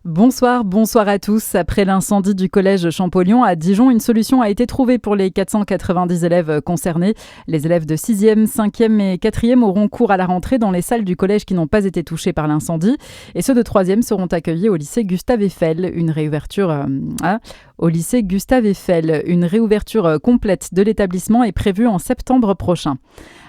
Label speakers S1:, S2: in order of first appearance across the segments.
S1: Bonsoir à tous. Après l'incendie du collège Champollion à Dijon, une solution a été trouvée pour les 490 élèves concernés. Les élèves de 6e, 5e et 4e auront cours à la rentrée dans les salles du collège qui n'ont pas été touchées par l'incendie. Et ceux de 3e seront accueillis au lycée Gustave Eiffel. Une réouverture complète de l'établissement est prévue en septembre prochain.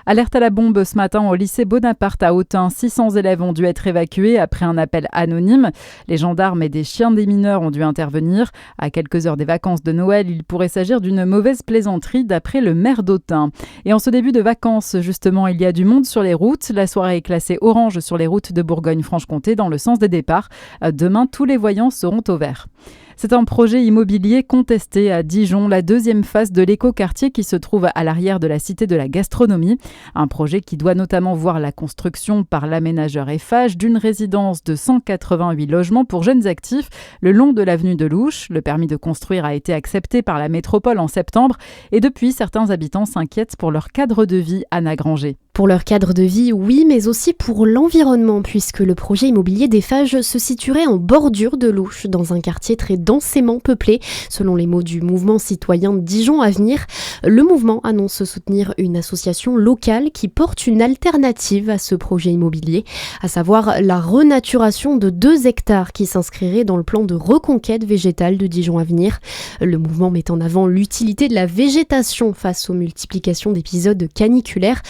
S1: Alerte à la bombe ce matin au lycée Bonaparte à Autun. 600 élèves ont dû être évacués après un appel anonyme. Les gendarmes et des chiens des mineurs ont dû intervenir. À quelques heures des vacances de Noël, il pourrait s'agir d'une mauvaise plaisanterie d'après le maire d'Autun. Et en ce début de vacances, justement, il y a du monde sur les routes. La soirée est classée orange sur les routes de Bourgogne-Franche-Comté dans le sens des départs. Demain, tous les voyants seront au vert. C'est un projet immobilier contesté à Dijon, la deuxième phase de l'écoquartier qui se trouve à l'arrière de la Cité de la Gastronomie. Un projet qui doit notamment voir la construction par l'aménageur Eiffage d'une résidence de 188 logements pour jeunes actifs le long de l'avenue de Louche. Le permis de construire a été accepté par la métropole en septembre et depuis, certains habitants s'inquiètent pour leur cadre de vie. Anna Granger.
S2: Pour leur cadre de vie, oui, mais aussi pour l'environnement, puisque le projet immobilier d'Eiffage se situerait en bordure de Louche, dans un quartier très densément peuplé. Selon les mots du mouvement citoyen Dijon Avenir, le mouvement annonce soutenir une association locale qui porte une alternative à ce projet immobilier, à savoir la renaturation de 2 hectares qui s'inscrirait dans le plan de reconquête végétale de Dijon Avenir. Le mouvement met en avant l'utilité de la végétation face aux multiplications d'épisodes caniculaires,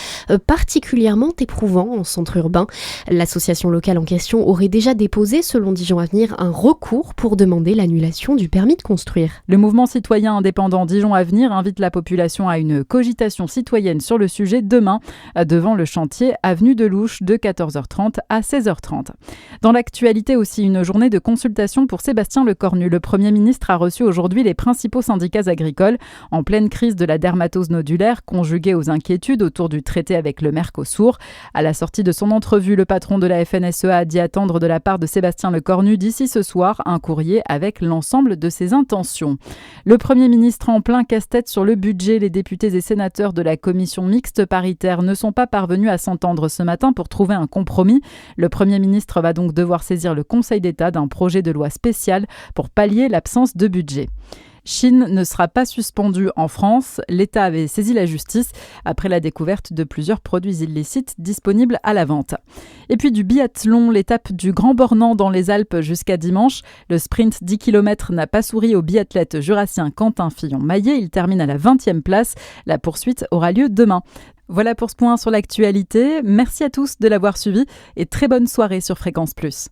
S2: particulièrement éprouvant en centre urbain. L'association locale en question aurait déjà déposé, selon Dijon Avenir, un recours pour demander l'annulation du permis de construire.
S1: Le mouvement citoyen indépendant Dijon Avenir invite la population à une cogitation citoyenne sur le sujet demain devant le chantier avenue de Louche de 14h30 à 16h30. Dans l'actualité aussi, une journée de consultation pour Sébastien Lecornu. Le Premier ministre a reçu aujourd'hui les principaux syndicats agricoles en pleine crise de la dermatose nodulaire conjuguée aux inquiétudes autour du traité avec le Mercosur. À la sortie de son entrevue, le patron de la FNSEA a dit attendre de la part de Sébastien Lecornu d'ici ce soir un courrier avec l'ensemble de ses intentions. Le Premier ministre en plein casse-tête sur le budget. Les députés et sénateurs de la commission mixte paritaire ne sont pas parvenus à s'entendre ce matin pour trouver un compromis. Le Premier ministre va donc devoir saisir le Conseil d'État d'un projet de loi spécial pour pallier l'absence de budget. Chine ne sera pas suspendue en France. L'État avait saisi la justice après la découverte de plusieurs produits illicites disponibles à la vente. Et puis du biathlon, l'étape du Grand Bornand dans les Alpes jusqu'à dimanche. Le sprint 10 km n'a pas souri au biathlète jurassien Quentin Fillon-Maillet. Il termine à la 20e place. La poursuite aura lieu demain. Voilà pour ce point sur l'actualité. Merci à tous de l'avoir suivi et très bonne soirée sur Fréquence Plus.